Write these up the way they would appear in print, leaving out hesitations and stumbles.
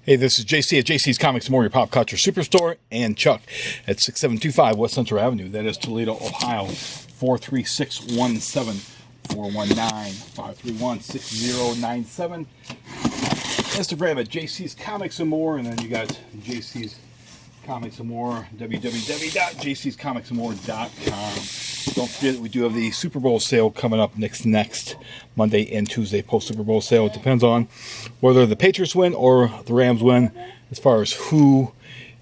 Hey, this is JC at JC's Comics and More, your pop culture superstore, and Chuck at 6725 West Central Avenue. That is Toledo, Ohio, 43617, 419-531-6097. Instagram at JC's Comics and More, and then you got JC's Comics and More, www.jcscomicsandmore.com. Don't forget we do have the Super Bowl sale coming up next Monday and Tuesday, post Super Bowl sale. It depends on whether the Patriots win or the Rams win as far as what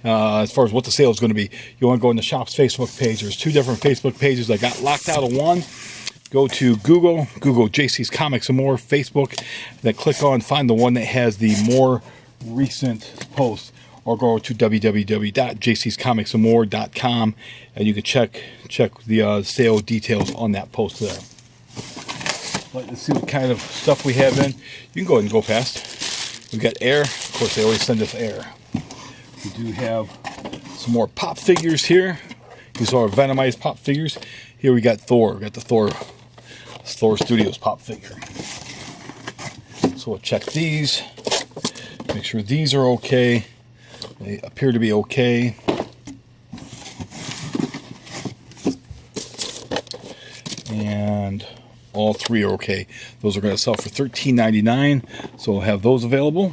the sale is going to be. You want to go on the shop's Facebook page. There's two different Facebook pages. I got locked out of one. Go to Google JC's Comics and More, Facebook, then click on, find the one that has the more recent posts, or go to www.jcscomicsandmore.com and you can check the sale details on that post there. Let's see what kind of stuff we have in. You can go ahead and go fast. We've got air. Of course, they always send us air. We do have some more pop figures here. These are Venomized pop figures. Here we got Thor. We got the Thor Studios pop figure. So we'll check these. Make sure these are okay. They appear to be okay. And all three are okay. Those are going to sell for $13.99. So we'll have those available.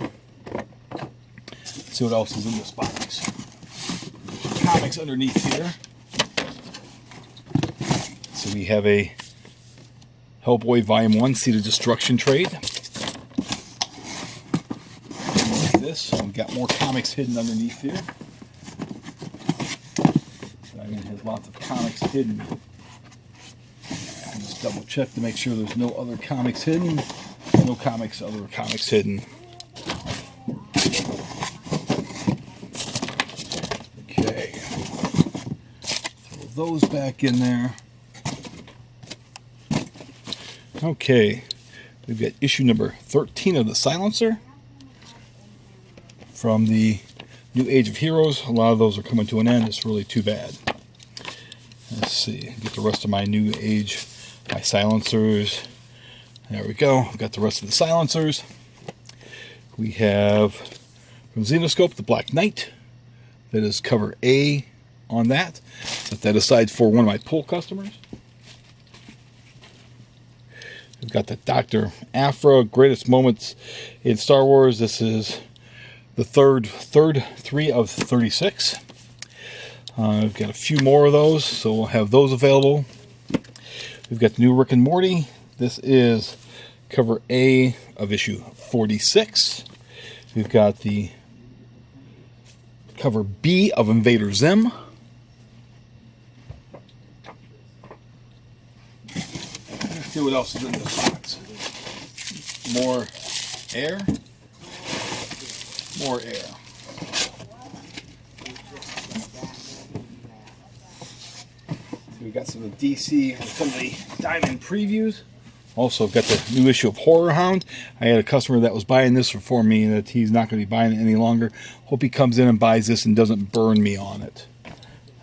Let's see what else is in this box. Comics underneath here. So we have a Hellboy Volume 1 Seed of Destruction trade. Like this. We've got more comics hidden underneath here. Diamond has lots of comics hidden. Just double check to make sure there's no other comics hidden. No other comics hidden. Okay. Throw those back in there. Okay, we've got issue number 13 of the Silencer from the New Age of Heroes. A lot of those are coming to an end. It's really too bad. Let's see, get the rest of my New Age, my Silencers. There we go. I've got the rest of the Silencers. We have from Xenoscope, the Black Knight. That is cover A on that. Set that aside for one of my pull customers. We've got the Dr. Aphra Greatest Moments in Star Wars. This is the third 3 of 36. We've got a few more of those, so we'll have those available. We've got the new Rick and Morty. This is cover A of issue 46. We've got the cover B of Invader Zim. Let's see what else is in this box. More air. More air. So we got some of the DC, some of the Diamond previews. Also got the new issue of Horror Hound. I had a customer that was buying this for me that he's not going to be buying it any longer. Hope he comes in and buys this and doesn't burn me on it.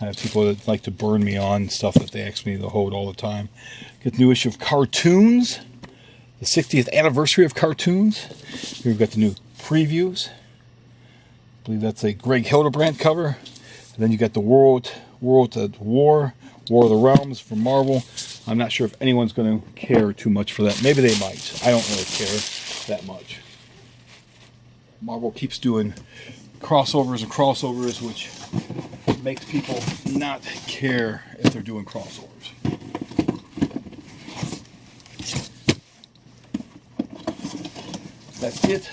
I have people that like to burn me on stuff that they ask me to hold all the time. Get the new issue of Cartoons. The 60th anniversary of Cartoons. Here we've got the new previews. I believe that's a Greg Hildebrandt cover. And then you got the World at War of the Realms from Marvel. I'm not sure if anyone's going to care too much for that. Maybe they might. I don't really care that much. Marvel keeps doing crossovers, which makes people not care if they're doing crossovers. That's it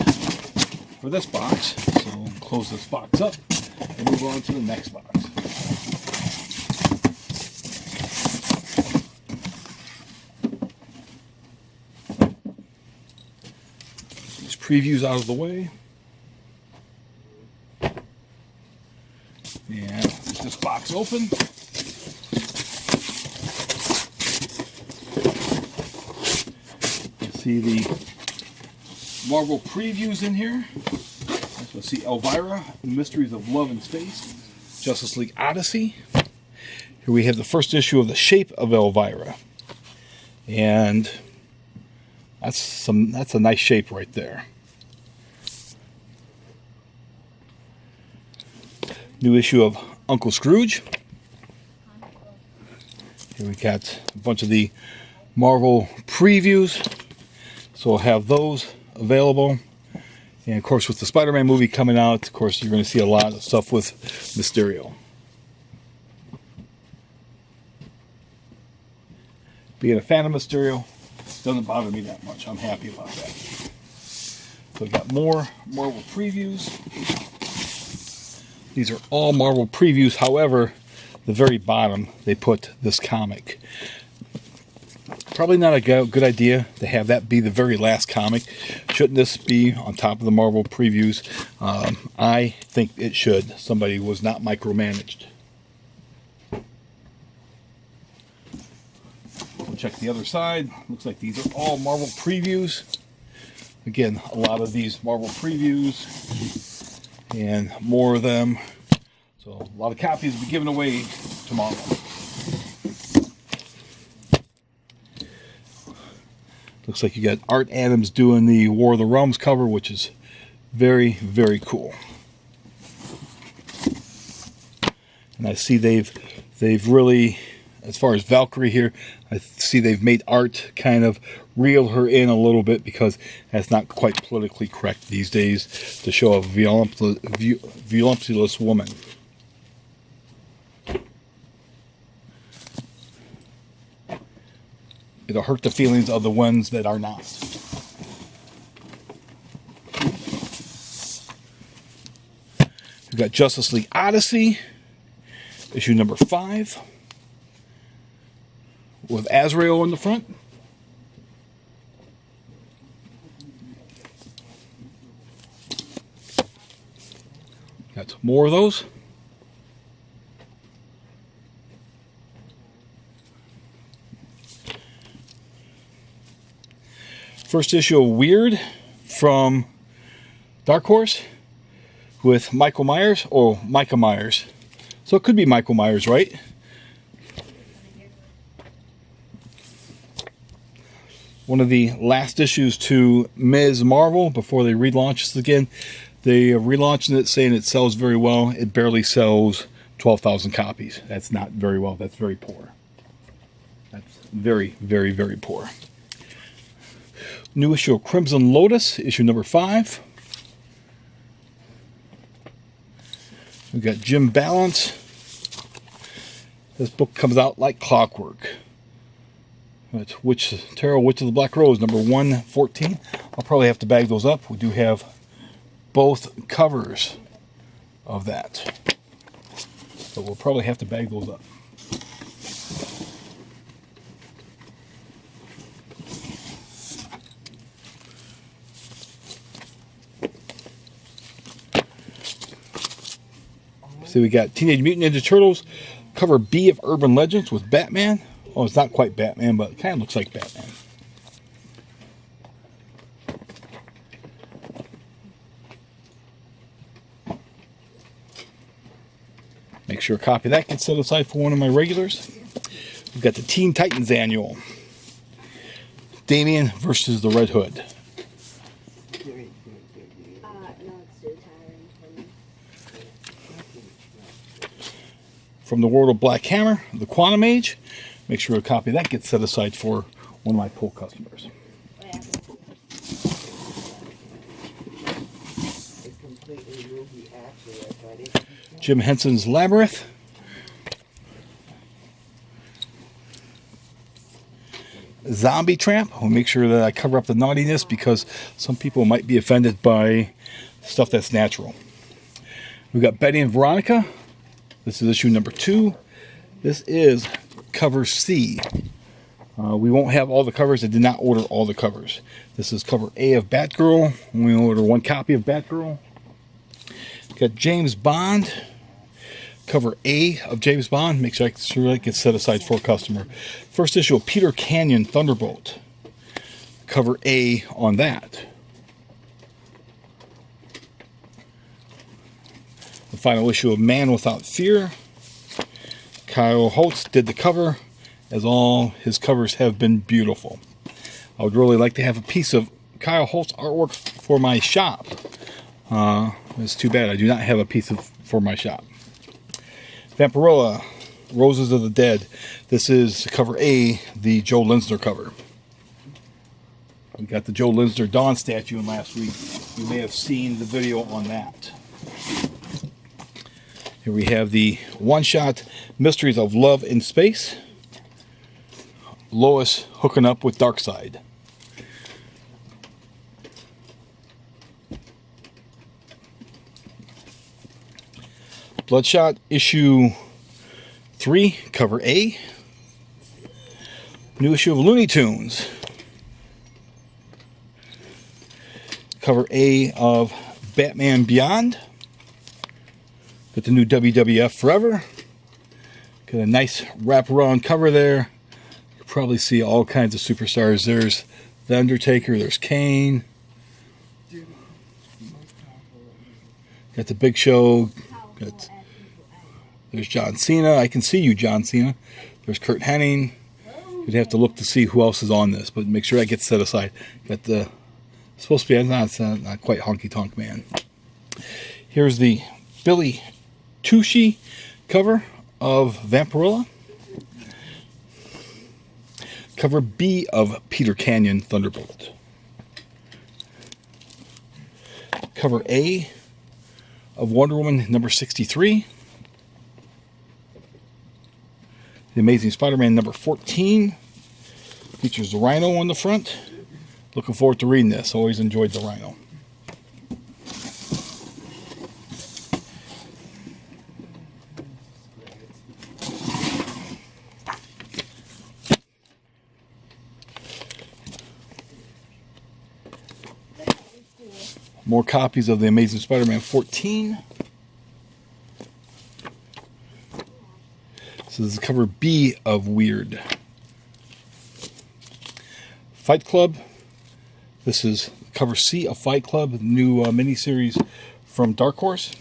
for this box. So we'll close this box up and move on to the next box. These previews out of the way. And get this box open. You see the Marvel previews in here. Let's see Elvira, Mysteries of Love and Space, Justice League Odyssey. Here we have the first issue of The Shape of Elvira. And that's a nice shape right there. New issue of Uncle Scrooge. Here we got a bunch of the Marvel previews. So we'll have those available. And of course, with the Spider-Man movie coming out, of course, you're going to see a lot of stuff with Mysterio. Being a fan of Mysterio doesn't bother me that much. I'm happy about that. So we've got more Marvel previews. These are all Marvel previews. However, the very bottom, they put this comic. Probably not a good idea to have that be the very last comic. Shouldn't this be on top of the Marvel previews? I think it should. Somebody was not micromanaged. We'll check the other side. Looks like these are all Marvel previews. Again, a lot of these Marvel previews and more of them. So a lot of copies will be given away tomorrow. Looks like you got Art Adams doing the War of the Realms cover, which is very, very cool. And I see they've really, as far as Valkyrie here, I see they've made Art kind of reel her in a little bit because that's not quite politically correct these days to show a voluptuous woman. It'll hurt the feelings of the ones that are not. We've got Justice League Odyssey, issue number 5, with Azrael in the front. Got more of those. First issue of Weird from Dark Horse with Michael Myers, or Micah Myers. So it could be Michael Myers, right? One of the last issues to Ms. Marvel before they relaunch this again. They are relaunching it, saying it sells very well. It barely sells 12,000 copies. That's not very well. That's very poor. That's very, very, very poor. New issue of Crimson Lotus, issue number 5. We've got Jim Balance. This book comes out like clockwork. Tarot Witch of the Black Rose, number 114. I'll probably have to bag those up. We do have both covers of that. So we'll probably have to bag those up. So we got Teenage Mutant Ninja Turtles, cover B of Urban Legends with Batman. Oh, it's not quite Batman, but it kind of looks like Batman. Make sure a copy of that gets set aside for one of my regulars. We've got the Teen Titans Annual. Damien versus the Red Hood. From the world of Black Hammer, the Quantum Age. Make sure a copy of that gets set aside for one of my pull customers. Jim Henson's Labyrinth. Zombie Tramp. I'll make sure that I cover up the naughtiness because some people might be offended by stuff that's natural. We've got Betty and Veronica. This is issue number 2. This is cover C. We won't have all the covers. I did not order all the covers. This is cover A of Batgirl. We order one copy of Batgirl. Got James Bond. Cover A of James Bond. Make sure it gets set aside for a customer. First issue of Peter Canyon Thunderbolt. Cover A on that. The final issue of Man Without Fear. Kyle Holtz did the cover, as all his covers have been beautiful. I would really like to have a piece of Kyle Holtz artwork for my shop. It's too bad I do not have a piece for my shop. Vampirella, Roses of the Dead. This is cover A, the Joe Linsner cover. We got the Joe Linsner Dawn statue in last week. You may have seen the video on that. Here we have the one-shot Mysteries of Love in Space. Lois hooking up with Darkseid. Bloodshot issue 3, cover A. New issue of Looney Tunes. Cover A of Batman Beyond. Got the new WWF Forever. Got a nice wraparound cover there. You'll probably see all kinds of superstars. There's The Undertaker, there's Kane. Got the Big Show. There's John Cena. I can see you, John Cena. There's Kurt Hennig. You'd have to look to see who else is on this, but make sure that gets set aside. Got the supposed to be not quite Honky Tonk Man. Here's the Billy Tucci cover of Vampirella. Cover B of Peter Canyon Thunderbolt. Cover A of Wonder Woman number 63. The Amazing Spider-Man number 14. Features the Rhino on the front. Looking forward to reading this. Always enjoyed the Rhino. More copies of The Amazing Spider-Man 14. So this is cover B of Weird. Fight Club. This is cover C of Fight Club, new miniseries from Dark Horse.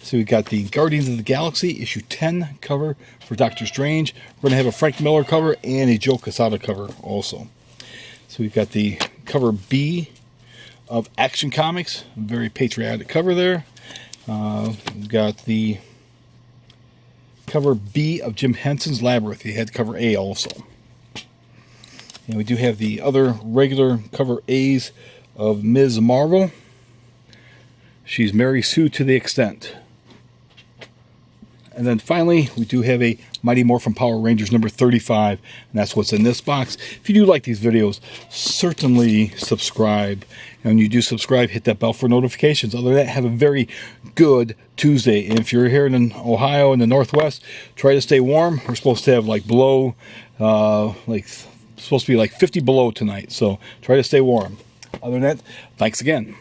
So we've got the Guardians of the Galaxy, issue 10 cover for Doctor Strange. We're going to have a Frank Miller cover and a Joe Quesada cover also. So we've got the cover B of Action Comics, a very patriotic cover there. We've got the cover B of Jim Henson's Labyrinth. He had cover A also. And we do have the other regular cover A's of Ms. Marvel. She's Mary Sue to the extent. And then finally, we do have a Mighty Morphin Power Rangers number 35. And that's what's in this box. If you do like these videos, certainly subscribe. And when you do subscribe, hit that bell for notifications. Other than that, have a very good Tuesday. And if you're here in Ohio in the Northwest, try to stay warm. We're supposed to have like below, supposed to be like 50 below tonight. So try to stay warm. Other than that, thanks again.